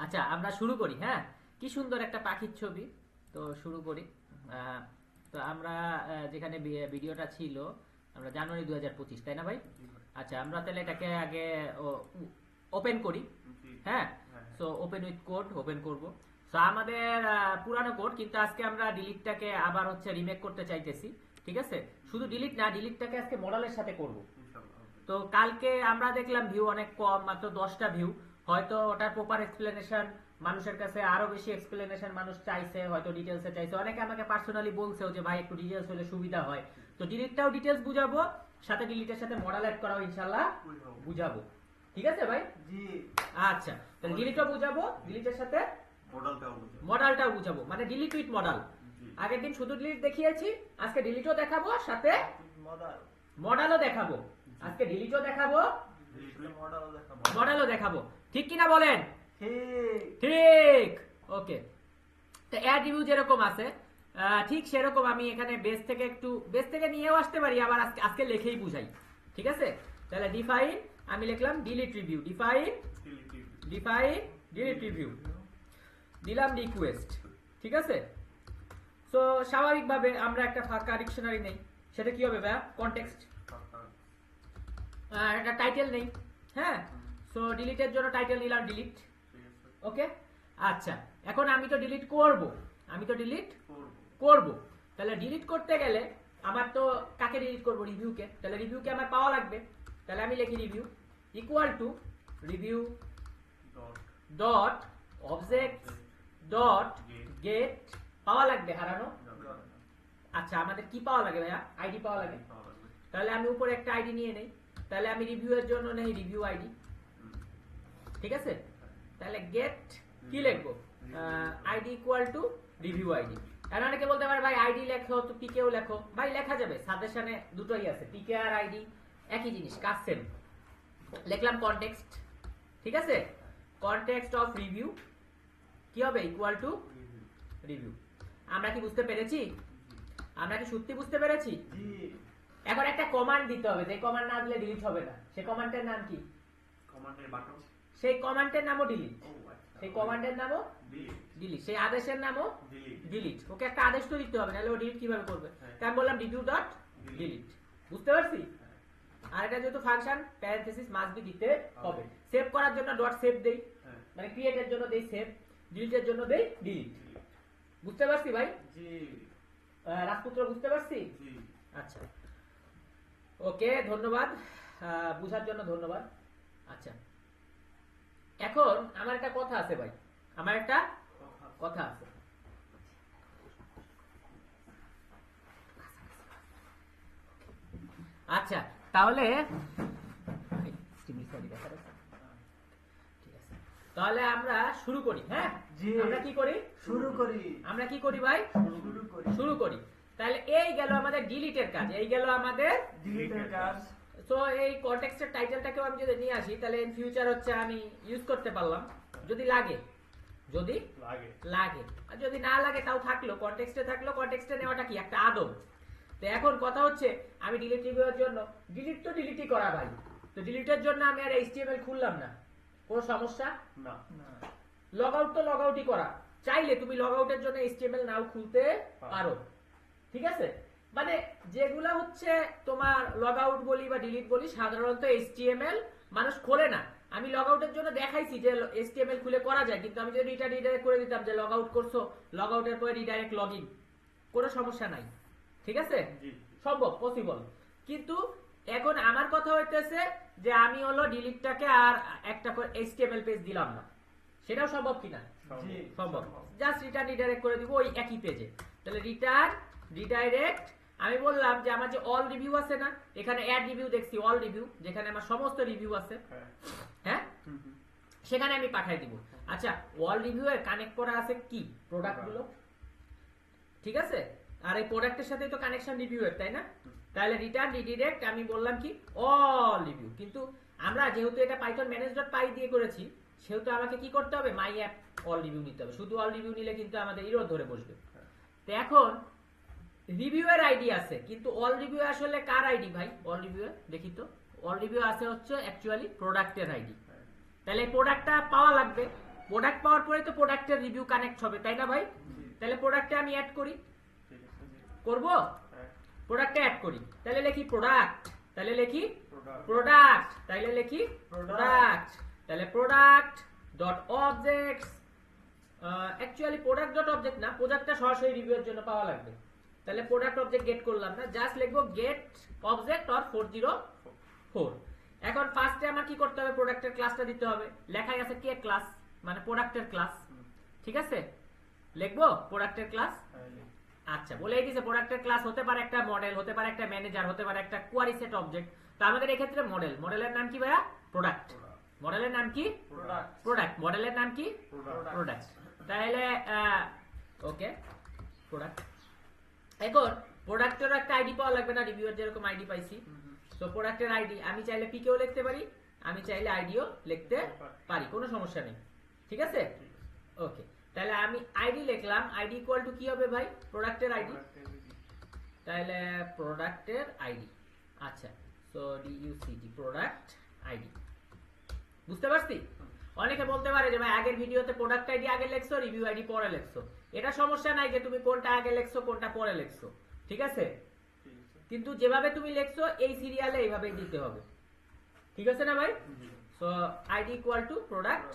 আচ্ছা আমরা শুরু করি। হ্যাঁ, কি সুন্দর একটা পাখির ছবি। তো শুরু করি। তো আমরা যেখানে ভিডিওটা ছিল আমরা জানুয়ারি 2025, তাই না ভাই? আচ্ছা আমরা তাহলে এটাকে আগে ওপেন করি। হ্যাঁ, so open with code open করব। সো আমাদের পুরানো কোড, কিন্তু আজকে আমরা ডিলিটটাকে আবার হচ্ছে রিমেক করতে চাইতেছি। ঠিক আছে, শুধু ডিলিট না, ডিলিটটাকে আজকে মডেলের সাথে করব। তো কালকে আমরা দেখলাম ভিউ অনেক কম, মাত্র 10টা ভিউ। হয়তো ওটার প্রপার এক্সপ্লেনেশন মানুষের কাছে আরো বেশি এক্সপ্লেনেশন মানুষ চাইছে, হয়তো ডিটেলসে চাইছে। অনেকে আমাকে পার্সোনালি বলছেও যে ভাই একটু ডিটেলস হলে সুবিধা হয়। তো ডিলিটটাও ডিটেলস বুঝাবো, সাথে ডিলিটের সাথে মডেল অ্যাড করাও ইনশাআল্লাহ বুঝাবো। ঠিক আছে ভাই? জি। আচ্ছা, তাহলে ডিলিটও বুঝাবো, ডিলিটের সাথে মডেলটাও বুঝাবো, মানে ডিলিট উইথ মডেল। আগের দিন শুধু ডিলিট দেখিয়েছি, আজকে ডিলিটও দেখাবো, সাথে মডেলও দেখাবো। আজকে ডিলিটও দেখাবো, মডেলও দেখাবো। ঠিক কিনা বলেন? ঠিক। ওকে, তো অ্যাড রিভিউ যেরকম আছে ঠিক সেরকম আমি এখানে বেস থেকে নিয়েও আসতে পারি, আবার আজকে লিখেই বুঝাই। ঠিক আছে, তাহলে ডিফাইন আমি লিখলাম delete review, define delete review, দিলাম রিকোয়েস্ট। ঠিক আছে, সো স্বাভাবিকভাবে আমরা একটা ফাঁকা ডিকশনারি নেই। সেটা কি হবে ভাইয়া? কনটেক্সট। একটা টাইটেল নেই। হ্যাঁ, সো ডিলিটের জন্য টাইটেল নিলাম ডিলিট। ওকে, আচ্ছা এখন আমি তো ডিলিট করব। তাহলে ডিলিট করতে গেলে আমার তো কাকে ডিলিট করব? রিভিউকে। তাহলে রিভিউকে আমার পাওয়া লাগবে। তাহলে আমি লিখি review equal to review dot object dot gate পাওয়া লাগবে হারানো। আচ্ছা আমাদের কি পাওয়া লাগে ভাইয়া? আইডি পাওয়া লাগে। তাহলে আমি উপরে একটা আইডি নিয়ে নেই। তাহলে আমি রিভিউ এর জন্য নেই রিভিউ আইডি। ঠিক আছে, তাহলে গেট কি লিখবো? ID equal to review ID. আর অনেকে বলতে পারে ভাই আইডি লেখো তো পিকেও লেখো। ভাই লেখা যাবে, সাজেশনে দুটোই আছে, পিকে আর আইডি একই জিনিস, কাজ সেম। লিখলাম কনটেক্সট। ঠিক আছে, কনটেক্সট অফ রিভিউ কি হবে? Equal to review. আমরা কি বুঝতে পেরেছি? আমরা কি সত্যি বুঝতে পেরেছি? এখন একটা কমান্ড দিতে হবে, যে কমান্ড না দিলে ডিলিট হবে না। সেই কমান্ডের নাম কি? সেই কমান্ডের নামও ডিলিট। সেই কমান্ডের নামও ডিলিট, সেই আদেশের নামও ডিলিট। ওকে একটা আদেশ তো দিতে হবে, নাহলে ও ডিলিট কিভাবে করবে? তাই আমি বললাম রিভিউ ডট ডিলিট। বুঝতে পারছি? আর এটা যেহেতু ফাংশন, প্যারেনথেসিস মাস্ট বি দিতে হবে। সেভ করার জন্য ডট সেভ দেই, মানে ক্রিয়েটের জন্য দেই সেভ, ডিলিটের জন্য দেই ডিলিট। বুঝতে পারছি ভাই? জি। রাজপুত্র বুঝতে পারছি? জি। আচ্ছা ওকে, ধন্যবাদ বুঝার জন্য, ধন্যবাদ। আচ্ছা এখন আমার একটা কথা আছে ভাই, আমার একটা কথা আছে। আচ্ছা তাহলে তাহলে আমরা শুরু করি। হ্যাঁ, আমরা কি করি? আমরা কি করি ভাই? শুরু করি। তাহলে এই গেল আমাদের ডিলিটের কাজ, এই গেল আমাদের ডিলিটের কাজ। সো এই কনটেক্সটের টাইটেলটাকেও আমি যদি নিয়ে আসি, তাহলে ইন ফিউচার হচ্ছে আমি ইউজ করতে পারলাম যদি লাগে, আর যদি না লাগে তাও থাকলো, কনটেক্সটে থাকলো। কনটেক্সটে নেওয়াটা কি একটা আদব। তো এখন কথা হচ্ছে আমি ডিলিট রিভিউর জন্য ডিলিট তো ডিলিটই করা ভাই। তো ডিলিটের জন্য আমি আর এইচটিএমএল খুললাম না, কোনো সমস্যা না। লগ আউট তো লগ আউটই করা, চাইলে তুমি লগ আউটের জন্য এইচটিএমএল নাও খুলতে পারো। ঠিক আছে, মানে যেগুলা হচ্ছে তোমার লগ আউট বলি বা ডিলিট বলি, সাধারণত এইচটিএমএল মানুষ খোলে না। আমি লগ আউটের জন্য দেখাইছি যে এইচটিএমএল খুলে করা যায়, কিন্তু আমি যদি এটা রিডাইরেক্ট করে দিতাম যে লগ আউট করছো, লগ আউটের পরে রিডাইরেক্ট লগইন, কোনো সমস্যা নাই। ঠিক আছে, সম্ভব, পসিবল। কিন্তু এখন আমার কথা হইতেছে যে আমি হলো ডিলিটটাকে আর একটা করে এইচটিএমএল পেজ দিলাম না, সেটাও সম্ভব কিনা? সম্ভব। জাস্ট রিটার্ন রিডাইরেক্ট করে দিব ওই একই পেজে। তাহলে রিটার্ন রিডাইরেক্ট আমি বললাম যে আমার যে অল রিভিউ আছে না, এখানে অ্যাড রিভিউ দেখছি, অল রিভিউ যেখানে আমার সমস্ত রিভিউ আছে, হ্যাঁ সেখানে আমি পাঠাই দিব। আচ্ছা অল রিভিউ এর কানেক্ট করা আছে কি? প্রোডাক্ট গুলো। ঠিক আছে, আর এই প্রোডাক্টের সাথে তো কানেকশন রিভিউ এর, তাই না? তাহলে রিটার্ন রিডাইরেক্ট আমি বললাম কি? All review. কিন্তু আমরা যেহেতু এটা পাইথন manage.py দিয়ে করেছি, সেহেতু আমাকে কি করতে হবে? মাই অ্যাপ অল রিভিউ নিতে হবে। শুধু অল রিভিউ নিলে কিন্তু আমাদের এরর ধরে বসবে। তো এখন রিভিউ এর আইডি আছে, কিন্তু অল রিভিউ আসলে কার আইডি ভাই? অল রিভিউ দেখি তো, অল রিভিউ আছে হচ্ছে অ্যাকচুয়ালি প্রোডাক্টের আইডি। তাহলে এই প্রোডাক্টটা পাওয়া লাগবে। প্রোডাক্ট পাওয়ার পরে তো প্রোডাক্টের রিভিউ কানেক্ট হবে, তাই না ভাই? তাহলে প্রোডাক্টে আমি অ্যাড করি, করব প্রোডাক্টে অ্যাড করি, তাহলে লিখি প্রোডাক্ট, তাহলে লিখি প্রোডাক্ট, তাহলে লিখি প্রোডাক্ট, তাহলে product dot objects, actually product dot object না, প্রোডাক্টটা সরাসরি রিভিউয়ের জন্য পাওয়া লাগবে, তাহলে প্রোডাক্ট অবজেক্ট গেট করলাম না, জাস্ট লিখবো গেট অবজেক্ট অর 404। এখন ফার্স্টে আমার কি করতে হবে, প্রোডাক্টের ক্লাসটা দিতে হবে, লেখাই আছে কে ক্লাস মানে প্রোডাক্টের ক্লাস, ঠিক আছে? লিখবো প্রোডাক্টের ক্লাস, আচ্ছা বলেই দিয়েছে প্রোডাক্টের ক্লাস হতে পারে একটা মডেল, হতে পারে একটা ম্যানেজার, হতে পারে একটা কোয়ারি সেট অবজেক্ট, তো আমাদের এই ক্ষেত্রে মডেল, মডেলের নাম কি ভাইয়া? প্রোডাক্ট, মডেলের নাম কি? প্রোডাক্ট, মডেলের নাম কি? প্রোডাক্ট, তাহলে ওকে প্রোডাক্ট। এখন প্রোডাক্টের একটা আইডি পাওয়া লাগবে না, রিভিউয়ার যেরকম আইডি পাইছি, তো প্রোডাক্টের আইডি আমি চাইলে পিকেও লিখতে পারি, আমি চাইলে আইডিও লিখতে পারি, কোনো সমস্যা নেই, ঠিক আছে? ওকে, তাহলে আমি আইডি লিখলাম, আইডি ইকুয়াল টু কি হবে ভাই? প্রোডাক্টের আইডি, তাহলে প্রোডাক্টের আইডি, আচ্ছা সো ডিইউসিটি প্রোডাক্ট আইডি, বুঝতে পারছি? অনেকে বলতে পারে যে ভাই আগের ভিডিওতে প্রোডাক্ট আইডি আগে লেখছো, রিভিউ আইডি পরে লেখছো, এটা সমস্যা নাই যে তুমি কোনটা আগে লেখছো কোনটা পরে লেখছো, ঠিক আছে? কিন্তু যেভাবে তুমি লেখছো এই সিরিয়ালে এইভাবেই দিতে হবে, ঠিক আছে না ভাই? So ID equal two product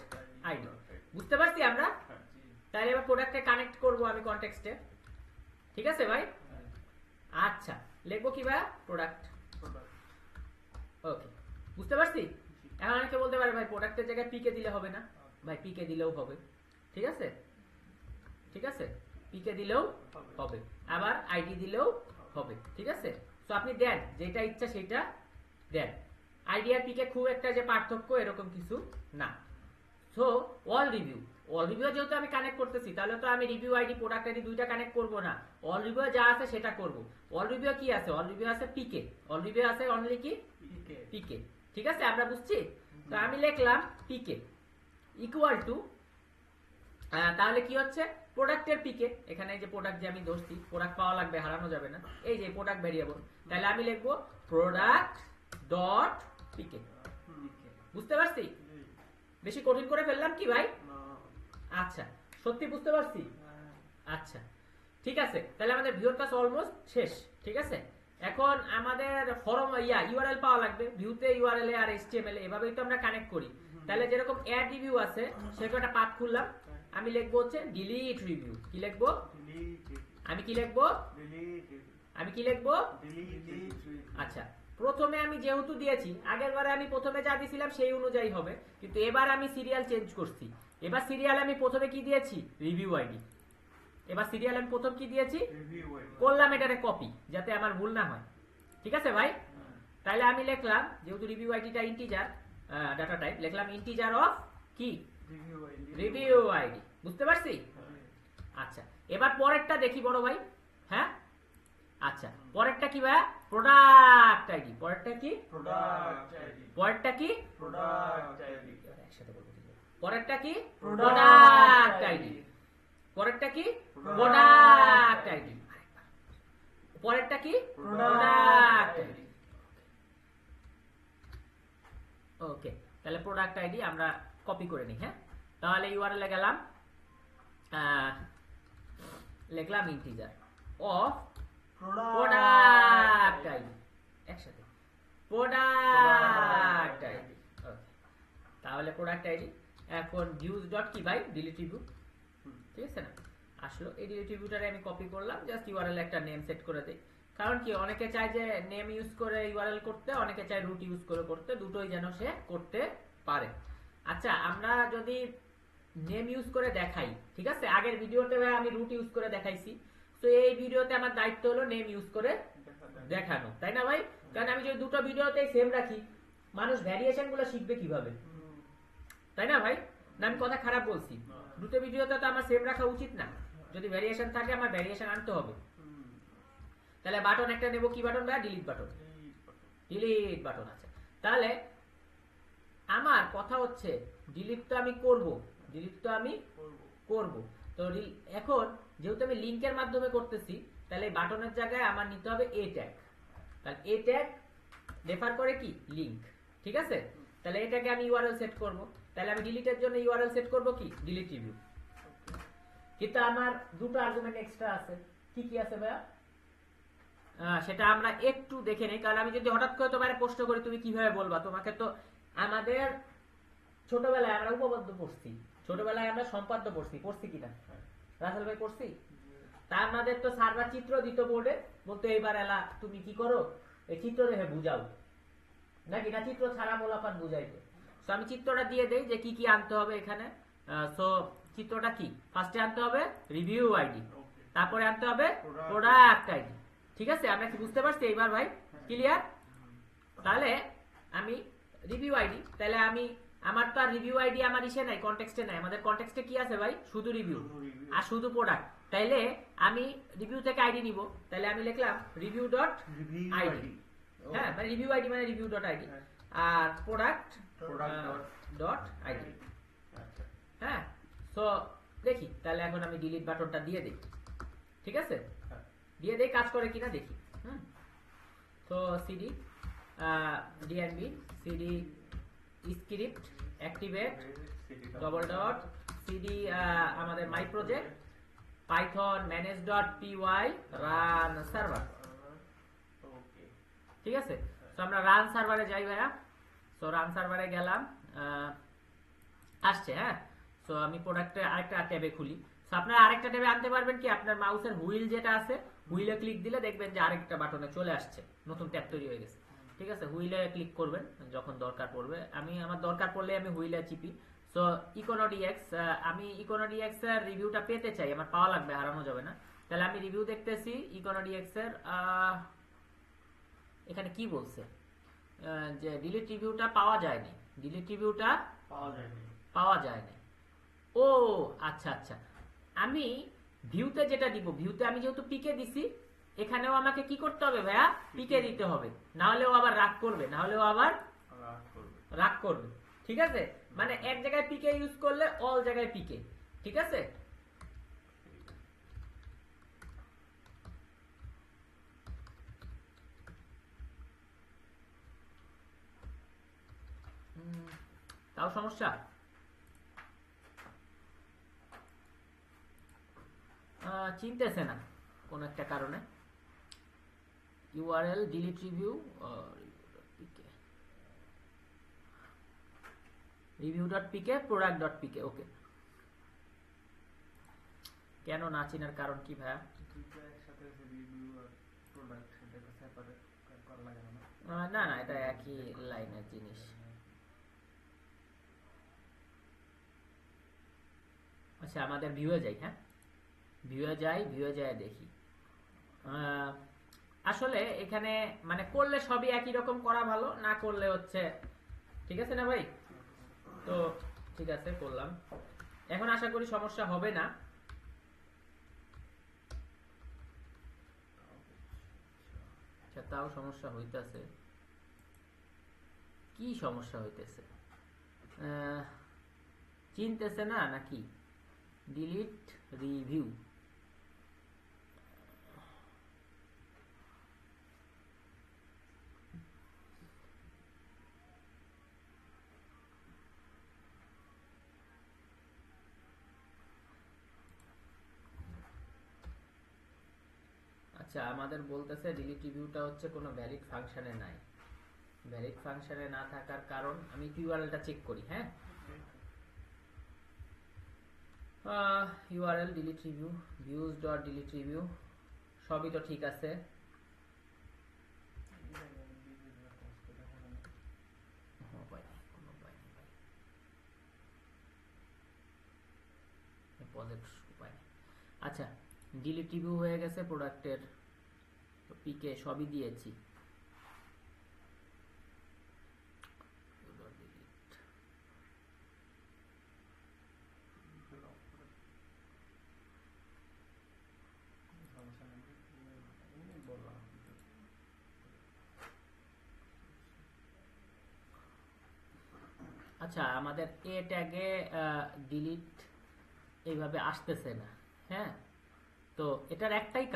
ID, বুঝতে পারছি আমরা? তাহলে এবার প্রোডাক্টে কানেক্ট করব আমি কনটেক্সটে, ঠিক আছে ভাই? আচ্ছা লিখবো কি ভাই? প্রোডাক্ট, ওকে বুঝতে পারছি? এখন অনেকে বলতে পারে ভাই প্রোডাক্টের জায়গায় পিকে দিলে হবে না, ভাই পিকে দিলেও হবে, ঠিক আছে? ঠিক আছে, পিকে দিলেও হবে, আবার আইডি দিলেও হবে, ঠিক আছে? তো আপনি দেন যেটা ইচ্ছা সেটা দেন, আইডি আর পিকে খুব একটা যে পার্থক্য এরকম কিছু না। So all review, all review যেহেতু আমি কানেক্ট করতেছি তাহলে তো আমি রিভিউ আইডি প্রোডাক্ট আইডি দুইটা কানেক্ট করব না, অল রিভিউ যা আছে সেটা করব। অল রিভিউ কি আছে? অল রিভিউ আছে পিকে, অল রিভিউ আছে অনলি কি পিকে, ঠিক আছে? আমরা বুঝছি? তো আমি লিখলাম পিকে ইকুয়াল টু, তাহলে কি হচ্ছে প্রোডাক্টের পিকে, এখানে যে প্রোডাক্ট যে আমি ধরছি, প্রোডাক্ট পাওয়া লাগবে, হারানো যাবে না, এই যে প্রোডাক্ট ভেরিয়েবল, তাহলে আমি লিখবো প্রোডাক্ট ডট পিকে, বুঝতে পারছি? বেশি কঠিন করে ফেললাম কি ভাই? আচ্ছা সত্যি বুঝতে পারছি, আচ্ছা ঠিক আছে, তাহলে আমাদের ভিউর কাজ অলমোস্ট শেষ, ঠিক আছে? এখন আমাদের ফরম ইউআরএল পাওয়া লাগবে, ভিউতে ইউআরএল আর এইচটিএমএল এভাবেই তো আমরা কানেক্ট করি, তাহলে যেরকম অ্যাড রিভিউ আছে সেরকম একটা পাথ খুললাম, আমি লিখবো হচ্ছে ডিলিট রিভিউ, কি লিখবো? আমি কি লিখবো? আমি কি লিখবো? আচ্ছা প্রথমে আমি যেহেতু দিয়েছি, আগের বারে আমি প্রথমে যা দিয়েছিলাম সেই অনুযায়ী হবে, কিন্তু এবার আমি সিরিয়াল চেঞ্জ করছি, এবার সিরিয়াল আমি প্রথমে কি দিয়েছি? রিভিউ আইডি, এবার সিরিয়াল আমি প্রথম কি দিয়েছি? করলাম এটারে কপি যাতে আমার ভুল না হয়, ঠিক আছে ভাই? তাহলে আমি লিখলাম যেহেতু রিভিউ আইডিটা ইন্টিজার ডাটা টাইপ, লিখলাম ইন্টিজার অফ কি? রিভিউ আইডি, বুঝতে পারছি? আচ্ছা এবার পরেরটা দেখি বড় ভাই, হ্যাঁ আচ্ছা পরেরটা কি ভাই? প্রোডাক্ট আইডি, পরেরটা কি? প্রোডাক্ট আইডি, পরেরটা কি? প্রোডাক্ট আইডি, একসাথে বলবো, পরেরটা কি? প্রোডাক্ট আইডি, পরেরটা কি? প্রোডাক্ট আইডি, পরেরটা কি? প্রোডাক্ট আইডি, ওকে তাহলে প্রোডাক্ট আইডি আমরা কপি করে নিই, হ্যাঁ তাহলে ইউআরএল এ গেলাম, লিখলাম ইন্টিজার অফ প্রোডাক্ট আইডি, একসাথে প্রোডাক্ট আইডি, ওকে তাহলে প্রোডাক্ট আইডি। এখন ভিউজ ডট কি ভাই? ডিলিট রিভিউ, ঠিক আছে না? আসলো এই ডিলিট রিভিউটারে আমি কপি করলাম, জাস্ট ইউআরএল একটা নেম সেট করে দেই, কারণ কি অনেকে চায় যে নেম ইউজ করে ইউআরএল করতে, অনেকে চায় রুট ইউজ করে করতে, দুটোই যেন সে করতে পারে। আচ্ছা আমরা যদি নেম ইউজ করে দেখাই, ঠিক আছে? আগের ভিডিওতে আমি রুট ইউজ করে দেখাইছি, তো এই ভিডিওতে আমার দায়িত্ব হলো নেম ইউজ করে দেখানো, তাই না ভাই? কারণ আমি যদি দুটো ভিডিওতেই সেম রাখি মানুষ ভ্যারিয়েশন গুলো শিখবে কিভাবে, তাই না ভাই? না আমি কথা খারাপ বলছি? দুটো ভিডিওতে তো আমার সেম রাখা উচিত না, যদি ভ্যারিয়েশন থাকে আমার ভ্যারিয়েশন আনতে হবে। তাহলে বাটন একটা নেব, কি বাটন ভাই? ডিলিট বাটন, ডিলিট বাটন আছে। তাহলে আমার কথা হচ্ছে ডিলিট তো আমি করব, ডিলিট তো আমি করব, তো এখন যেহেতু আমি লিংকের মাধ্যমে করতেছি তাহলে এই বাটনের জায়গায় আমার নিতে হবে এ ট্যাগ, তাহলে এ ট্যাগ রেফার করে কি? লিংক, ঠিক আছে? তাহলে এটাকে আমি ইউআরএল সেট করব, তাহলে আমি ডিলিটের জন্য ইউআরএল সেট করব কি ডিলিট রিভিউ। কিন্তু আমার দুটো আর্গুমেন্ট এক্সট্রা আছে। কি কি আছে ভাইয়া? সেটা আমরা একটু দেখে নেই, কারণ আমি যদি হঠাৎ করে তোমার প্রশ্ন করি তুমি কিভাবে বলবা? তোমাকে তো আমাদের ছোটবেলায় আমরা উপপাদ্য পড়ছি, ছোটবেলায় আমরা সম্পাদ্য পড়ছি কিনা রাসেল ভাই? পড়ছি। তা আমাদের তো সার্ভার চিত্র দিত বোর্ডে, বলতো এইবার এলা তুমি কি করো এই চিত্র রেখে বুঝাও, নাকি না চিত্র ছাড়া মোলাপান বুঝাইতো। সো আমি চিত্রটা দিয়ে দেই যে কি কি আনতে হবে এখানে। সো চিত্রটা কি? ফার্স্টে আনতে হবে রিভিউ আইডি, তারপরে আনতে হবে প্রোডাক্ট আইডি। ঠিক আছে, আমরা কি বুঝতে পারছি এইবার ভাই? ক্লিয়ার? তাহলে আমি রিভিউ আইডি, তাহলে আমি আমার তো আর রিভিউ আইডি আমার ইসে নাই, কনটেক্সটে নাই। আমাদের কনটেক্সটে কি আছে ভাই? শুধু রিভিউ আর শুধু প্রোডাক্ট। তাইলে আমি রিভিউ থেকে আইডি নিব, তাহলে আমি লিখলাম রিভিউ ডট আইডি। হ্যাঁ, মানে রিভিউ আইডি মানে রিভিউ ডট আইডি, আর প্রোডাক্ট ডট আইডি। হ্যাঁ, সো দেখি তাহলে এখন আমি ডিলিট বাটনটা দিয়ে দিই। ঠিক আছে, দিয়ে দেই, কাজ করে কিনা দেখি। তো cd DNB cd script activate double dot cd আমাদের my project python manage dot PY run server. ঠিক আছে, তো আমরা রান সার্ভারে যাই ভাইয়া। সো রান সার্ভারে গেলাম, আসছে। হ্যাঁ, সো আমি প্রোডাক্টে আরেকটা ট্যাবে খুলি। সো আপনারা আরেকটা ট্যাবে আনতে পারবেন কি, আপনার মাউসের হুইল যেটা আছে, হুইলে ক্লিক দিলে দেখবেন যে আরেকটা বাটনে চলে আসছে, নতুন ট্যাব তৈরি হয়ে গেছে। ঠিক আছে, হুইলে ক্লিক করবেন যখন দরকার পড়বে। আমার দরকার পড়লে আমি হুইলে চিপি। সো ইকোনোডিএক্স, আমি ইকোনোডিএক্স এর রিভিউটা পেতে চাই, আমার পাওয়া লাগবে, হারানো যাবে না। তাহলে আমি রিভিউ দেখতেছি ইকোনোডিএক্স এর। এখানে কি বলছে যে ডিলিট রিভিউটা পাওয়া যায়নি, ডিলিট রিভিউটা পাওয়া যায়নি। ও আচ্ছা আচ্ছা, আমি ভিউতে যেটা দিব, ভিউতে আমি যেহেতু পিকে দিছি, এখানেও আমাকে কি করতে হবে ভাইয়া? পিকে দিতে হবে, না হলেও আবার রাগ করবে, না হলেও আবার রাগ করবে। ঠিক আছে, মানে এক জায়গায় পিকে ইউজ করলে অল জায়গায় পিকে। ঠিক আছে, তাও সমস্যা। চিনতেছে না কোন একটা কারণে। URL delete review review.pk product.pk। ওকে, কেন না চিনার কারণ কি ভাইয়া? না না, এটা একই লাইনের জিনিস। আচ্ছা, আমাদের ভিউয়ে যাই। হ্যাঁ, ভিউয়ে যাই দেখি। আসলে এখানে মানে করলে সবই একই রকম করা ভালো, না করলে হচ্ছে। ঠিক আছে না ভাই? তো ঠিক আছে, করলাম। এখন আশা করি সমস্যা হবে না। আচ্ছা, তাও সমস্যা হইতেছে। কি সমস্যা হইতেছে? চিনতেছে না নাকি? ডিলিট রিভিউ, আচ্ছা আমাদের বলতেছে ডিলিট রিভিউটা হচ্ছে কোনো ভ্যালিড ফাংশনে নাই। ভ্যালিড ফাংশনে না থাকার কারণ, আমি ইউআরএলটা চেক করি। হ্যাঁ, URL delete review views dot delete review সবই তো ঠিক আছে। আচ্ছা, ডিলিট রিভিউ হয়ে গেছে, প্রোডাক্টের পিকে সবই দিয়েছি। আচ্ছা, আমাদের এ ট্যাগে ডিলিট এইভাবে আসতেছে না। হ্যাঁ, তো এটার একটাই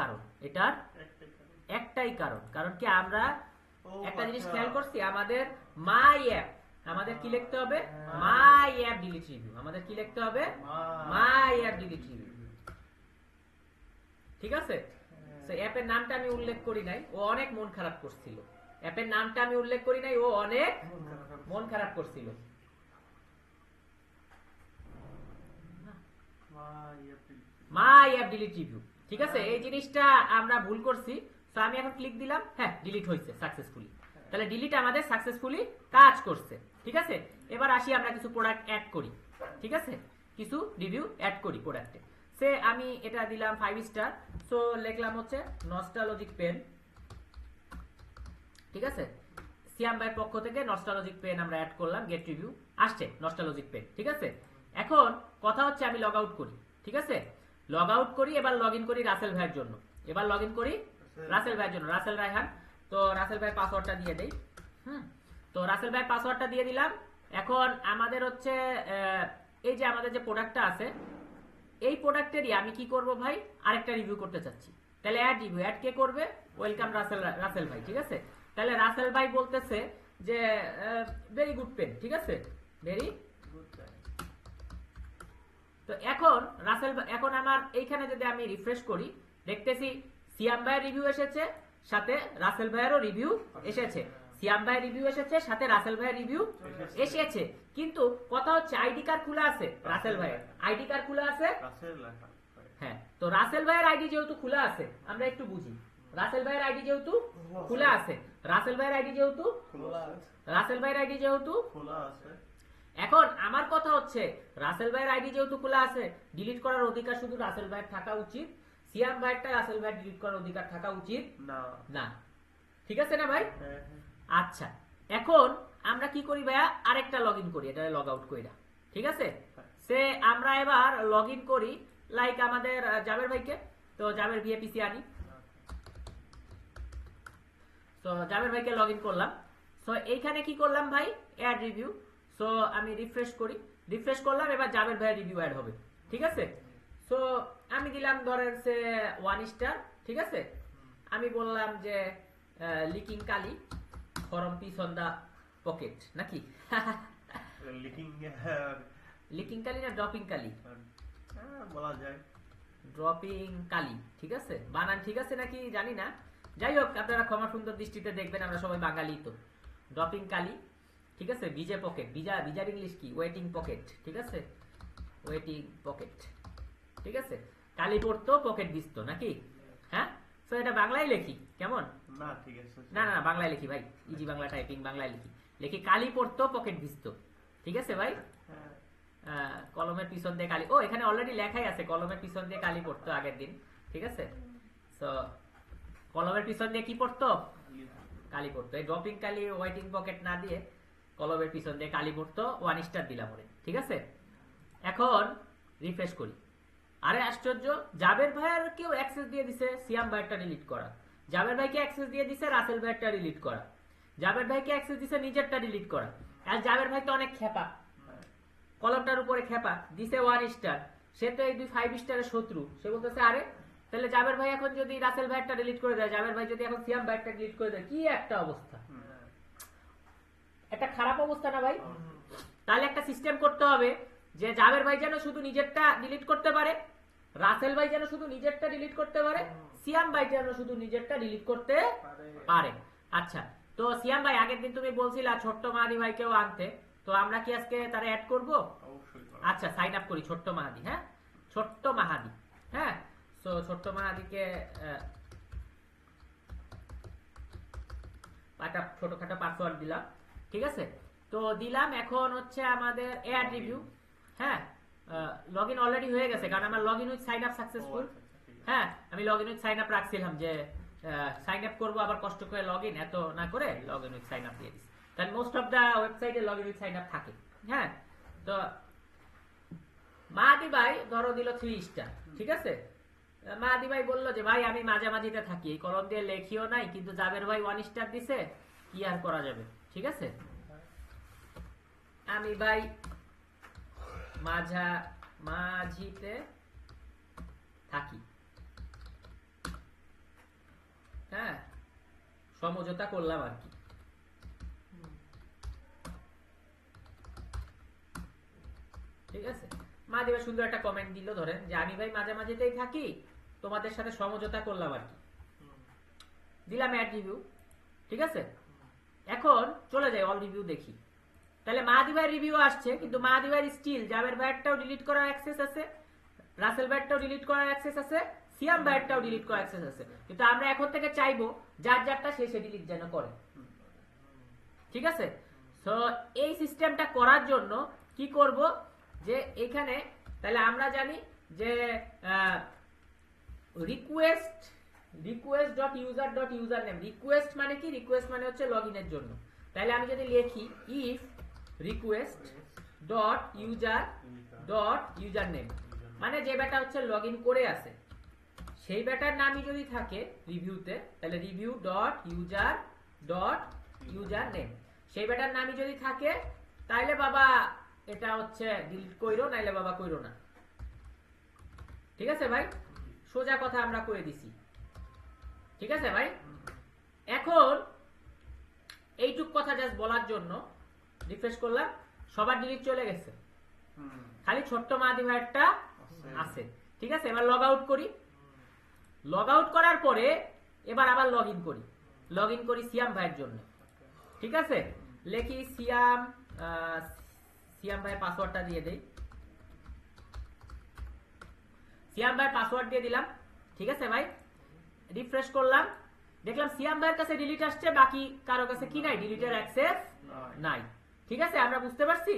কারণ, কারণ কি আমরা একটা জিনিস খেয়াল করছি, আমাদের মাই অ্যাপ আমাদের কি লিখতে হবে মাই অ্যাপ ডিলিট রিভিউ, আমাদের কি লিখতে হবে মাই অ্যাপ ডিলিট রিভিউ। ঠিক আছে, তো অ্যাপের নামটা আমি উল্লেখ করি নাই, ও অনেক মন খারাপ করছিল। অ্যাপের নামটা আমি উল্লেখ করি নাই, ও অনেক মন খারাপ করছিল। মাই অ্যাপ ডিলিট রিভিউ। ঠিক আছে, এই জিনিসটা আমরা ভুল করছি। তো আমি এখন ক্লিক দিলাম, হ্যাঁ ডিলিট হয়েছে সাকসেসফুলি। তাহলে ডিলিট আমাদের সাকসেসফুলি কাজ করছে। ঠিক আছে, এবার আসি আমরা কিছু প্রোডাক্ট অ্যাড করি। ঠিক আছে, কিছু রিভিউ অ্যাড করি প্রোডাক্টে। সে আমি এটা দিলাম 5 স্টার। সো লিখলাম হচ্ছে নস্টালজিক পেন। ঠিক আছে, সিয়াম ভাইয়ের পক্ষ থেকে নস্টালজিক পেন আমরা অ্যাড করলাম, গেট রিভিউ আসছে নস্টালজিক পেন। ঠিক আছে, এখন কথা হচ্ছে আমি লগ আউট করি। ঠিক আছে, লগ আউট করি, এবার লগ ইন করি রাসেল ভাইয়ের জন্য। এবার লগ ইন করি রাসেল ভাইয়ের জন্য, রাসেল রায়হান। তো রাসেল ভাইয়ের পাসওয়ার্ডটা দিয়ে দেই। তো রাসেল ভাইয়ের পাসওয়ার্ডটা দিয়ে দিলাম। এখন আমাদের হচ্ছে এই যে আমাদের যে প্রোডাক্টটা আছে, এই প্রোডাক্টেরই আমি কি করব ভাই, আরেকটা রিভিউ করতে চাচ্ছি। তাহলে অ্যাড রিভিউ, অ্যাড কে করবে, ওয়েলকাম রাসেল ভাই। ঠিক আছে, তাহলে রাসেল ভাই বলতেছে যে ভেরি গুড পেন। ঠিক আছে, ভেরি গুড পেন। তো এখন এখন আমার এইখানে যদি আমি রিফ্রেশ করি, দেখতেছি সিয়াম ভাইয়ের রিভিউ এসেছে, সাথে রাসেল ভাইয়েরও রিভিউ এসেছে। সিয়াম ভাইয়ের রিভিউ এসেছে, সাথে রাসেল ভাইয়ের রিভিউ এসেছে। কিন্তু কথা হচ্ছে আইডি কার্ড খোলা আছে রাসেল ভাইয়ের, আইডি কার্ড খোলা আছে। হ্যাঁ, তো রাসেল ভাইয়ের আইডি যেহেতু খোলা আছে, আমরা একটু বুঝি। রাসেল ভাইয়ের আইডি যেহেতু খোলা আছে, রাসেল ভাইয়ের আইডি যেহেতু খোলা আছে, এখন আমার কথা হচ্ছে রাসেল ভাইয়ের আইডি যেহেতু খোলা আছে, ডিলিট করার অধিকার শুধু রাসেল ভাইয়ের থাকা উচিত। সিয়াম ভাইয়েরটা রাসেল ভাইয়ের ডিলিট করার অধিকার থাকা উচিত না। ঠিক আছে না ভাই? আচ্ছা, এখন আমরা কি করি ভাইয়া, আরেকটা লগ ইন করি, এটা লগ আউট করি না। ঠিক আছে, সে আমরা এবার লগ ইন করি লাইক আমাদের জাবের ভাইকে। তো জাবের ভিএপিসি আনি, তো জাবের ভাইকে লগ ইন করলাম। সো এইখানে কি করলাম ভাই, অ্যাড রিভিউ। সো আমি রিফ্রেশ করি, রিফ্রেশ করলাম, এবার জাবের ভাইয়ের রিভিউ অ্যাড হবে। ঠিক আছে, সো আমি দিলাম ধরেন সে 1 স্টার। ঠিক আছে, আমি বললাম যে লিকিং কালি ফরম পিস অন দা পকেট, নাকি লিকিং কালি না ড্রপিং কালি বলা যায়, ড্রপিং কালি। ঠিক আছে, বানান ঠিক আছে নাকি জানি না, যাই হোক আপনারা ক্ষমা সুন্দর দৃষ্টিতে দেখবেন, আমরা সবাই বাঙালি তো। ড্রপিং কালি। ঠিক আছে, ভিজে পকেট, ভিজার ইংলিশ কি, ওয়েটিং পকেট। ঠিক আছে, ওয়েটিং পকেট। ঠিক আছে, কালি পড়তো পকেট ভিজতো, নাকি? হ্যাঁ, তো এটা বাংলায় লিখি কেমন? না ঠিক আছে, না না বাংলায় লিখি ভাই, ইজি বাংলা টাইপিং, বাংলায় লিখি কালি পড়তো পকেট ভিজতো। ঠিক আছে ভাই, কলমের পিছন দিয়ে কালি, ও এখানে অলরেডি লেখাই আছে কলমের পিছন দিয়ে কালি পড়তো আগের দিন। ঠিক আছে, তো কলমের পিছন দিয়ে কি পড়তো, কালি পড়তো। এই ড্রপিং কালি ওয়েটিং পকেট না দিয়ে কলমের পিছন দিয়ে কালি পড়তো, 1 স্টার দিলাম ওরে। ঠিক আছে, এখন রিফ্রেশ করি। আরে আশ্চর্য, জাবের ভাইয়ের কেউ অ্যাক্সেস দিয়ে দিছে সিয়াম ভাইয়েরটা ডিলিট করা, জাবের ভাইকে অ্যাক্সেস দিয়ে দিছে রাসেল ভাইয়েরটা ডিলিট করা, জাবের ভাইকে অ্যাক্সেস দিছে নিজেরটা ডিলিট করা। আর জাবের ভাই তো অনেক খেপা, কলমটার উপরে খেপা, দিছে 1 স্টার। সে তো এই 5 স্টারের শত্রু। সে বলতেছে আরে তাহলে জাবের ভাই এখন যদি রাসেল ভাইয়েরটা ডিলিট করে দেয়, জাবের ভাই যদি এখন সিয়াম ভাইয়েরটা ডিলিট করে দেয়, কি একটা অবস্থা, একটা খারাপ অবস্থা না ভাই? তাহলে একটা সিস্টেম করতে হবে যে জাবের ভাই যেন শুধু নিজেরটা ডিলিট করতে পারে, রাসেল ভাই যেন শুধু নিজেরটা ডিলিট করতে পারে, সিয়াম ভাই যেন শুধু নিজেরটা ডিলিট করতে পারে। আচ্ছা, তো সিয়াম ভাই আগের দিন তুমি বলছিলা ছোট্ট মাহাদি ভাইকেও আনতে, তো আমরা কি আজকে তারা অ্যাড করব? আচ্ছা, সাইন আপ করি ছোট্ট মাহাদি। হ্যাঁ, ছোট্ট মাহাদি। হ্যাঁ, সো ছোট্ট মাহাদিকে একটা ছোটখাটো পাসওয়ার্ড দিলাম। ঠিক আছে, তো দিলাম। এখন হচ্ছে আমাদের অ্যাড রিভিউ। হ্যাঁ, লগ ইন অলরেডি হয়ে গেছে, কারণ আমার log in with sign up successful. হ্যাঁ, আমি log in with sign up রাখছিলাম যে সাইন আপ করবো আবার কষ্ট করে লগ ইন, এত না করে log in with sign up দিয়ে দিচ্ছি, কারণ মোস্ট অফ দা ওয়েবসাইটে log in with sign up থাকে। হ্যাঁ, তো মাহাদি ভাই ধরো দিল 3 স্টার। ঠিক আছে, মাহাদি ভাই বললো যে ভাই আমি মাঝামাঝিতে থাকি, এই কলম দিয়ে লেখিও নাই, কিন্তু জাবের ভাই 1 স্টার দিছে, কি আর করা যাবে। ঠিক আছে, আমি ভাই মাঝামাঝিতে থাকি। হ্যাঁ, সমঝোতা করলাম আর কি। ঠিক আছে, মাহাদি ভাই সুন্দর একটা কমেন্ট দিল, ধরেন যে আমি ভাই মাঝে মাঝেতেই থাকি, তোমাদের সাথে সমঝোতা করলাম আর কি, দিলাম অ্যাড রিভিউ। ঠিক আছে, এখন চলে যাই অল রিভিউ দেখি। তাহলে মাহাদি ভাইয়ের রিভিউ আসছে, কিন্তু মাহাদি ভাইয়ের স্টিল জাবের ভাইয়েরটাও ডিলিট করার অ্যাক্সেস আছে, রাসেল ভাইয়েরটাও ডিলিট করার অ্যাক্সেস আছে, সিয়াম ভাইয়েরটাও ডিলিট করার অ্যাক্সেস আছে, কিন্তু আমরা এখন থেকে চাইবো যার যারটা সে ডিলিট যেন করে। ঠিক আছে, সো এই সিস্টেমটা করার জন্য কি করব, যে এখানে তাহলে আমরা জানি যে request.user.username, রিকোয়েস্ট মানে কি, রিকোয়েস্ট মানে হচ্ছে লগইনের জন্য। তাহলে আমি যদি লিখি if request.user.username, মানে যে ব্যাটা হচ্ছে লগইন করে আছে সেই ব্যাটার নামই যদি থাকে রিভিউতে, তাহলে review.user.username, সেই ব্যাটার নামই যদি থাকে তাইলে বাবা এটা হচ্ছে ডিলিট কইরো, নাইলে বাবা কইরো না। ঠিক আছে ভাই, সোজা কথা আমরা কয়ে দিছি। ঠিক আছে ভাই, এখন এইটুক কথা জাস্ট বলার জন্য রিফ্রেশ করলাম, সবার ডিলিট চলে গেছে, খালি ছোট্ট মাহাদি ভাইয়েরটা আছে। ঠিক আছে, এবার লগ আউট করি, লগ আউট করার পরে এবার আবার লগ ইন করি সিয়াম ভাইয়ের জন্য। ঠিক আছে, লেখি সিয়াম ভাইয়ের পাসওয়ার্ডটা দিয়ে দেই, সিয়াম ভাইয়ের পাসওয়ার্ড দিয়ে দিলাম। ঠিক আছে ভাই, রিফ্রেশ করলাম, দেখলাম সিয়াম ভাইয়ের কাছে ডিলিট আসছে, বাকি কারো কাছে কি নাই, ডিলিটের অ্যাক্সেস নাই। ঠিক আছে, আমরা বুঝতে পারছি।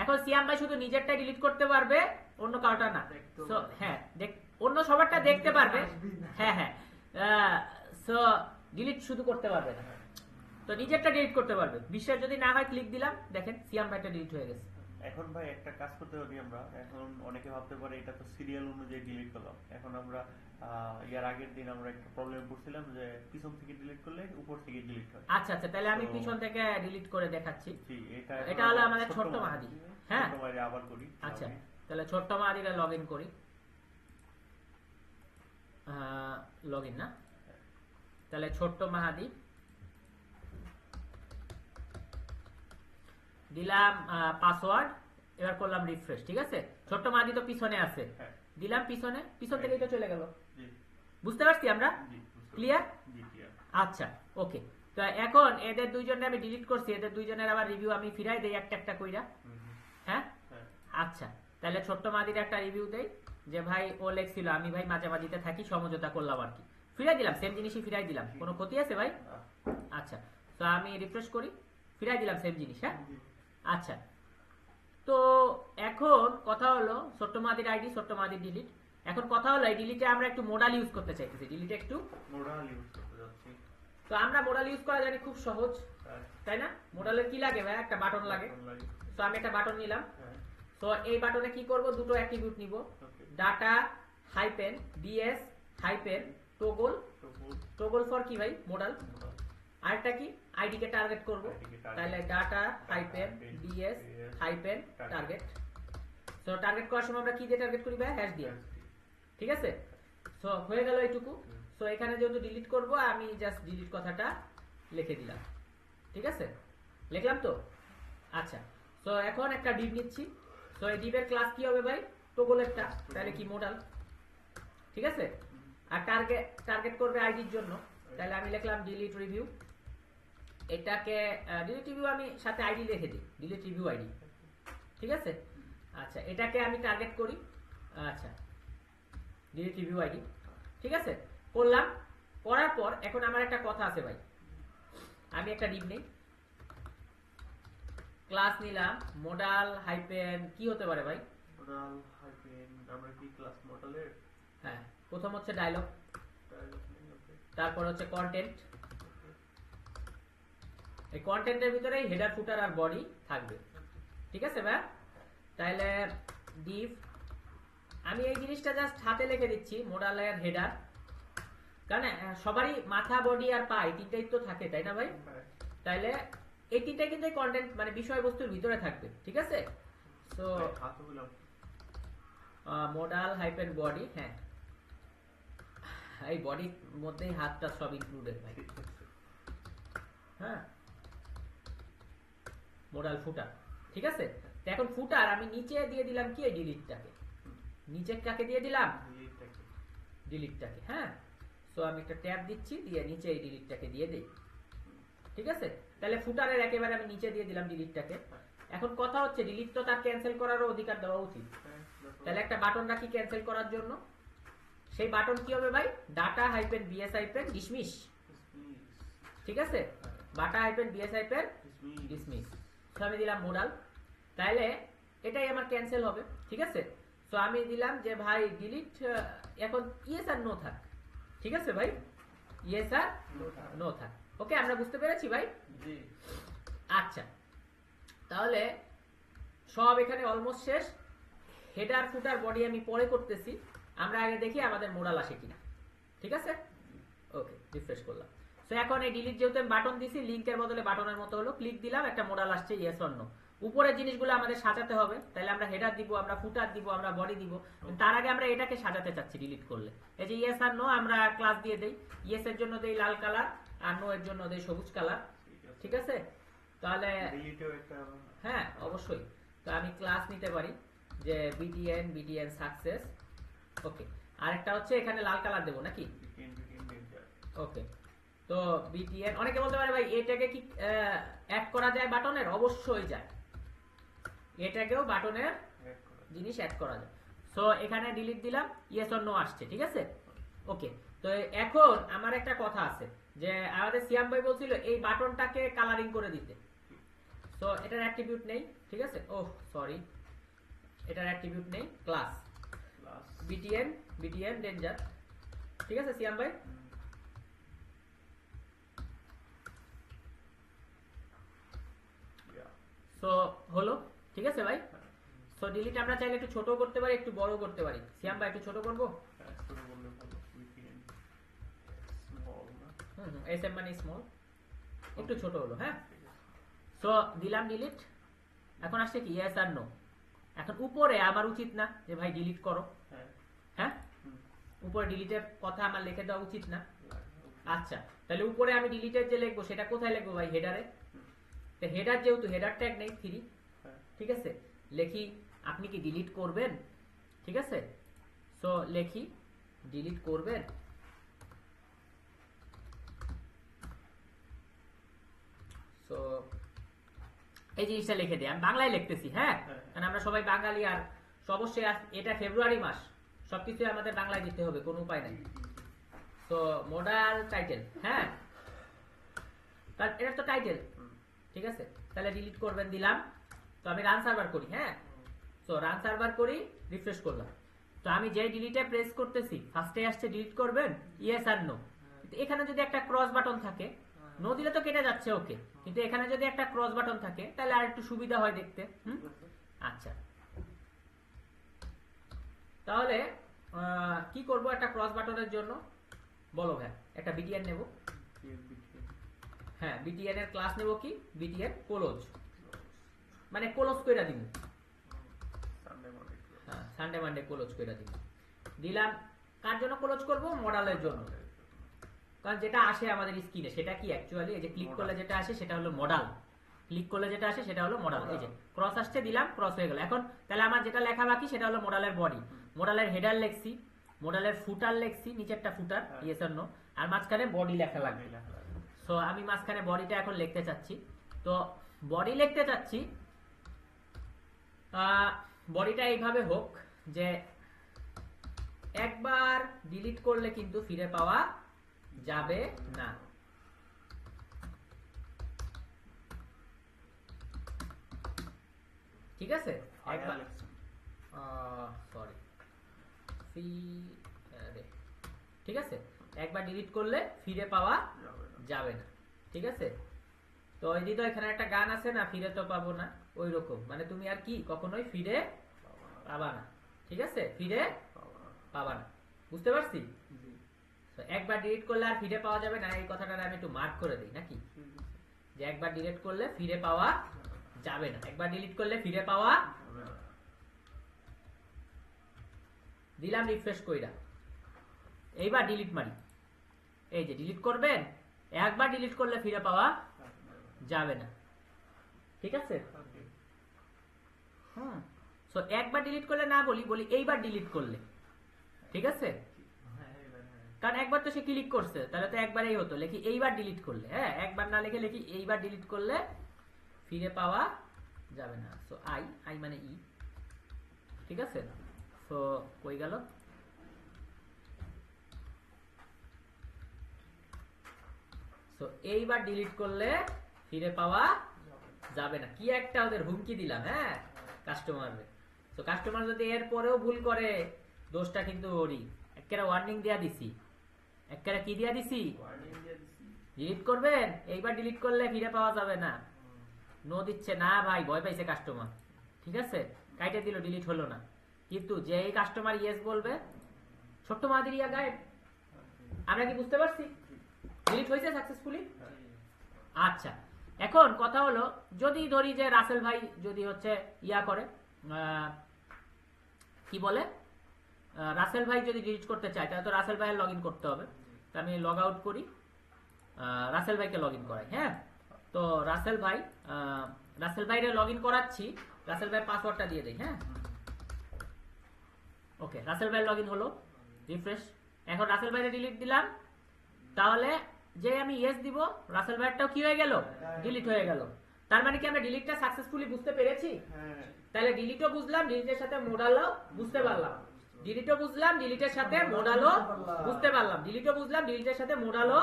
এখন সিয়াম ভাই শুধু নিজেরটা ডিলিট করতে পারবে, অন্য কারোটা না। সো হ্যাঁ, অন্য সবারটা দেখতে পারবে, হ্যাঁ হ্যাঁ, সো ডিলিট শুধু করতে পারবে না, তো নিজেরটা ডিলিট করতে পারবে। বিশ্বাস যদি না হয় ক্লিক দিলাম, দেখেন সিয়াম ভাইটা ডিলিট হয়ে গেছে। এখন ভাই একটা কাজ করতে পারি আমরা, এখন অনেকে ভাবতে পারে এটা তো সিরিয়াল অনুযায়ী ডিলিট করলাম, এখন আমরা ইয়ার আগের দিন আমরা একটা প্রবলেমে পড়ছিলাম যে পিছন থেকে ডিলিট করলে উপর থেকে ডিলিট হয়। আচ্ছা আচ্ছা, তাহলে আমি পিছন থেকে ডিলিট করে দেখাচ্ছি। জি, এটা হলো আমাদের ছোট্ট মাহাদি। হ্যাঁ, ছোট্ট মাহাদি আবার করি। আচ্ছা, তাহলে ছোট্ট মাহাদিটা লগইন করি, লগইন না, তাহলে ছোট্ট মাহাদি দিলাম পাসওয়ার্ড, এবার করলাম রিফ্রেশ। ঠিক আছে, ছোট্ট মাহাদি তো পিছনে আছে, দিলাম পিছনে, পিছন থেকে এটা চলে গেল। বুঝতে পারছি আমরা, ক্লিয়ার? আচ্ছা, ওকে। তো এখন এদের দুইজনের আমি ডিলিট করছি, এদের দুইজনের আবার রিভিউ আমি ফিরাই দেই একটা একটা কইরা। হ্যাঁ, আচ্ছা, তাহলে ছোট্ট মাহাদির একটা রিভিউ দেই যে ভাই ও লেখছিল আমি ভাই মাঝামাঝিতে থাকি, সমঝোতা করলাম আর কি, ফিরাই দিলাম, সেম জিনিসই ফিরাই দিলাম, কোনো ক্ষতি আছে ভাই? আচ্ছা, তো আমি রিফ্রেশ করি, ফিরাই দিলাম সেম জিনিস। হ্যাঁ, আচ্ছা, তো এখন কথা হলো ছোট্ট মাহাদির আইডি, ছোট্ট মাহাদির ডিলিট। এখন কথা হলো এই ডিলিটে আমরা একটু মোডাল ইউজ করতে চাইতেছি, ডিলিটে একটু মোডাল ইউজ করতে যাচ্ছি। তো আমরা মোডাল ইউজ করা জানি খুব সহজ, তাই না? মোডালের কি লাগে ভাই? একটা বাটন লাগে। তো আমি একটা বাটন নিলাম, তো এই বাটনে কি করব, দুটো অ্যাট্রিবিউট নিব, data hyphen DS hyphen toggle, toggle for কি ভাই? মোডাল। আরেকটা কি, আইডি কে টার্গেট করব, তাহলে data hyphen DS hyphen target. So target করার সময় আমরা কি দিয়ে টার্গেট করি ভাই? হ্যাশ দিয়ে। ঠিক আছে, সো হয়ে গেল এইটুকু। সো এখানে যেহেতু ডিলিট করব, আমি জাস্ট ডিলিট কথাটা লিখে দিলাম। ঠিক আছে, লিখলাম তো? আচ্ছা, সো এখন একটা ডিভ নিচ্ছি। সো এই ডিভের ক্লাস কি হবে ভাই? টগলেরটা, তাহলে কি মোডাল। ঠিক আছে, আর টার্গেট করবে আইডির জন্য, তাহলে আমি লিখলাম ডিলিট রিভিউ। এটাকে ডিলিট রিভিউ আমি সাথে আইডি লিখে দিই, ডিলিট রিভিউ আইডি। ঠিক আছে, আচ্ছা, এটাকে আমি টার্গেট করি। আচ্ছা, ডিলিট রিভিউ আইডি। ঠিক আছে, করলাম। করার পর এখন আমার একটা কথা আছে ভাই, আমি একটা ডিভ নেই, ক্লাস নিলাম মোডাল হাইপেন কি হতে পারে ভাই? মোডাল হাইপেন আমরা কি ক্লাস মডেলের, হ্যাঁ, প্রথম হচ্ছে ডায়লগ, তারপর হচ্ছে কন্টেন্ট। এই কন্টেন্টের ভিতরে হেডার ফুটার আর বডি থাকবে। ঠিক আছে ভাই, তাহলে ডিভ আমি এই জিনিসটা জাস্ট হাতে লিখে দিচ্ছি, মোডালের হেডার, কারণ সবারই মাথা বডি আর পা এই তিনটাই তো থাকে, তাই না ভাই? তাহলে এই তিনটাই কিন্তু কন্টেন্ট মানে বিষয়বস্তুর ভিতরে থাকবে। ঠিক আছে, সো মোডাল হাইপেন বডি, হ্যাঁ এই বডির মধ্যেই হাতটা সব ইনক্লুডেড ভাই। হ্যাঁ, মোডাল ফুটার। ঠিক আছে, তো এখন ফুটার আমি নিচে দিয়ে দিলাম কি এই ডিলিটটাকে, নিচে কাকে দিয়ে দিলাম ডিলিটটাকে। হ্যাঁ, সো আমি একটা ট্যাব দিচ্ছি, দিয়ে নিচে এই ডিলিটটাকে দিয়ে দেই। ঠিক আছে, তাহলে ফুটারের একেবারে আমি নিচে দিয়ে দিলাম ডিলিটটাকে। এখন কথা হচ্ছে ডিলিট তো তার ক্যান্সেল করারও অধিকার দেওয়া উচিত। তাহলে একটা বাটন রাখি ক্যান্সেল করার জন্য। সেই বাটন কি হবে ভাই? Data hyphen BS hyphen dismiss. ঠিক আছে, data hyphen BS hyphen dismiss. তো আমি দিলাম মোডাল, তাহলে এটাই আমার ক্যান্সেল হবে। ঠিক আছে, তো আমি দিলাম যে ভাই ডিলিট এখন ইয়েস আর নো থাক। ঠিক আছে ভাই, ইয়েস আর নো থাক। ওকে, আমরা বুঝতে পেরেছি ভাই? জি। আচ্ছা, তাহলে সব এখানে অলমোস্ট শেষ। হেডার ফুটার বডি আমি পরে করতেছি, আমরা আগে দেখি আমাদের মোডাল আসে কিনা। ঠিক আছে, ওকে, রিফ্রেশ করলাম। সো এখন এই ডিলিট যেহেতু আমি বাটন দিছি, লিংকের বদলে বাটনের মতো হলো, ক্লিক দিলাম, একটা মোডাল আসছে ইয়েস অর নো। উপরের জিনিসগুলো আমাদের সাজাতে হবে, তাহলে আমরা হেডার দিব, আমরা ফুটার দিব, আমরা বডি দিব। তার আগে আমরা এটাকে সাজাতে চাচ্ছি ডিলিট করলে। এই যে ইয়েস আর নো আমরা ক্লাস দিয়ে দেই, ইয়েস এর জন্য দেই লাল কালার, আর নো এর জন্য দেই সবুজ কালার। ঠিক আছে, তাহলে হ্যাঁ অবশ্যই। তো আমি ক্লাস নিতে পারি যে বিটিএন সাকসেস। ওকে, আরেকটা হচ্ছে এখানে লাল কালার দেবো নাকি? ওকে, তো বিটিএন। অনেকে বলতে পারে ভাই এটাকে কি অ্যাড করা যায় বাটনের? অবশ্যই যায়, এটাকেও বাটনের জিনিস অ্যাড করা যায়। সো এখানে ডিলিট দিলাম, ইয়েস অর নো আসছে। ঠিক আছে, ওকে। তো এখন আমার একটা কথা আছে যে আমাদের সিয়াম ভাই বলছিল এই বাটনটাকে কালারিং করে দিতে। তো এটার অ্যাট্রিবিউট নেই। ঠিক আছে, ওহ সরি, এটার অ্যাট্রিবিউট নেই। Class BTN danger. ঠিক আছে সিয়াম ভাই, সো হলো। ঠিক আছে ভাই, সো ডিলিট আমরা চাইলে একটু ছোট করতে পারি, একটু বড় করতে পারি। সিয়াম ভাই একটু ছোট করবো? এসএম মানে স্মল, একটু ছোট হলো। হ্যাঁ, সো দিলাম ডিলিট। এখন আসছে কি ইয়েস আর নো। এখন উপরে আমার উচিত না যে ভাই ডিলিট করো? হ্যাঁ, উপরে ডিলিটের কথা আমার লিখে দেওয়া উচিত না? আচ্ছা, তাহলে উপরে আমি ডিলিটের যে লিখবো সেটা কোথায় লিখবো ভাই? হেডারে। তো হেডার যেহেতু হেডার ট্যাগ নেই ফ্রি। ঠিক আছে, লেখি আপনি কি ডিলিট করবেন? ঠিক আছে, সো লেখি ডিলিট করবেন। সো এই জিনিসটা লিখে দিই, আমি বাংলায় লিখতেছি। হ্যাঁ, কারণ আমরা সবাই বাঙালি, আর অবশ্যই এটা ফেব্রুয়ারি মাস, সবকিছু আমাদের বাংলায় দিতে হবে, কোনো উপায় নাই। তো মোডাল টাইটেল, হ্যাঁ এটা তো টাইটেল। ঠিক আছে, তাহলে ডিলিট করবেন দিলাম। তো আমি রান সার্ভার করি। হ্যাঁ, তো রান সার্ভার করি, রিফ্রেশ করলাম। তো আমি যে ডিলিটে প্রেস করতেছি ফার্স্টে আসছে ডিলিট করবেন ইয়েস আর নো। এখানে যদি একটা ক্রস বাটন থাকে, নো দিলে তো কেটে যাচ্ছে। ওকে, কিন্তু এখানে যদি একটা ক্রস বাটন থাকে তাহলে আর একটু সুবিধা হয় দেখতে। আচ্ছা, তাহলে কি করব একটা ক্রস বাটনের জন্য? বলো ভাই, একটা বিটিএন নেব। হ্যাঁ, বিটিএন এর ক্লাস নেব কি? বিটিএন ক্লোজ, মানে ক্লোজ কইরা দিব। হ্যাঁ, সানডে মানডে ক্লোজ কইরা দিব। দিলাম, কার জন্য ক্লোজ করব? মডেলের জন্য। কারণ যেটা আসে আমাদের স্ক্রিনে সেটা কি অ্যাকচুয়ালি এই যে ক্লিক করলে যেটা আসে সেটা হলো মডেল। ক্লিক করলে যেটা আসে সেটা হলো মডেল। এই যে ক্রস আসছে, দিলাম, ক্রস হয়ে গেল। এখন তাহলে আমার যেটা লেখা বাকি সেটা হলো মডেলের বডি। মডেলের হেডার লিখছি, মডেলের ফুটার লিখছি, নিচেরটা ফুটার ইয়েস অর নো, আর মাঝখানে বডি লেখা লাগবে। সো আমি মাঝখানে বডিটা এখন লিখতে চাচ্ছি। তো বডি লিখতে চাচ্ছি, বডিটা এইভাবে হোক যে একবার ডিলিট করলে কিন্তু ফিরে পাওয়া যাবে না। ঠিক আছে, একবার সরি ঠিক আছে, একবার ডিলিট করলে ফিরে পাওয়া যাবে না। ঠিক আছে, তো এই তো এখানে একটা গান আছে না, ফিরে তো পাবো না, ওই রকম, মানে তুমি আর কি কখনোই ফিরে পাবা না। ঠিক আছে, ফিরে পাবা না, বুঝতে পারছি? একবার ডিলিট করলে আর ফিরে পাওয়া যাবে না, এই কথাটা আমি একটু মার্ক করে দিই নাকি, যে একবার ডিলিট করলে ফিরে পাওয়া যাবে না, একবার ডিলিট করলে ফিরে পাওয়া। দিলাম রিফ্রেশ কইরা, এইবার ডিলিট মারি। এই যে ডিলিট করবেন, একবার ডিলিট করলে ফিরে পাওয়া যাবে না। ঠিক আছে, হুম, সো একবার ডিলিট করলে না বলি, বলি এইবার ডিলিট করলে, ঠিক আছে? কারণ একবার তো সে ক্লিক করছে, তাহলে তো একবারেই হতো, লিখি এইবার ডিলিট করলে। হ্যাঁ, একবার না লিখে লিখি এইবার ডিলিট করলে ফিরে পাওয়া যাবে না। সো আই মানে ই, ঠিক আছে? সো কই গেল? সো এইবার ডিলিট করলে ফিরে পাওয়া যাবে না। কি একটা ওদের হুমকি দিলাম, হ্যাঁ, কাস্টমারকে। তো কাস্টমার যদি এর পরেও ভুল করে, দোষটা কিন্তু ওরই। একটা ওয়ার্নিং দেয়া দিছি, একটা কি দেয়া দিছি, ডিলিট করবেন, এইবার ডিলিট করলে ফিরে পাওয়া যাবে না। নো দিচ্ছে না ভাই, ভয় পাইছে কাস্টমার, ঠিক আছে? কাইটে দিল, ডিলিট হলো না। কিন্তু যেই কাস্টমার ইয়েস বলবে, ছোট্ট মাদির ইয়া গায়েব। আমরা কি বুঝতে পারছি? ডিলিট হয়েছে সাকসেসফুলি। আচ্ছা, এখন কথা হলো, যদি ধরি যে রাসেল ভাই যদি হচ্ছে ইয়া করে, কি বলে, রাসেল ভাই যদি ডিলিট করতে চায়, তাহলে তো রাসেল ভাইয়ের লগ ইন করতে হবে। তো আমি লগ আউট করি, রাসেল ভাইকে লগ ইন করাই। হ্যাঁ, তো রাসেল ভাইরে লগ ইন করাচ্ছি। রাসেল ভাই পাসওয়ার্ডটা দিয়ে দেই। হ্যাঁ, ওকে, রাসেল ভাই লগ ইন হলো, রিফ্রেশ। এখন রাসেল ভাইরে ডিলিট দিলাম, তাহলে যে আমি ইয়েস দিব, রাসেল ভাইয়েরটাও কি হয়ে গেল, ডিলিট হয়ে গেল। তার মানে কি আমরা ডিলিটটা সাকসেসফুলি বুঝতে পেরেছি? তাহলে ডিলিটও বুঝলাম, ডিলিটের সাথে মোডালও বুঝতে পারলাম। ডিলিটও বুঝলাম, ডিলিটের সাথে মোডালও বুঝতে পারলাম। ডিলিটও বুঝলাম, ডিলিটের সাথে মোডালও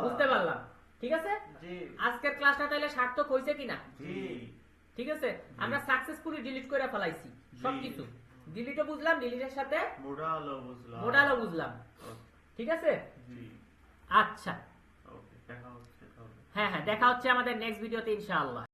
বুঝতে পারলাম। ঠিক আছে? আজকের ক্লাসটা তাহলে সার্থক হয়েছে কিনা? ঠিক আছে, আমরা সাকসেসফুলি ডিলিট করে ফেলাইছি সবকিছু। ডিলিটও বুঝলাম, ডিলিটের সাথে মোডালও বুঝলাম। ঠিক আছে? আচ্ছা, হ্যাঁ হ্যাঁ, দেখা হচ্ছে আমাদের নেক্সট ভিডিওতে ইনশাআল্লাহ।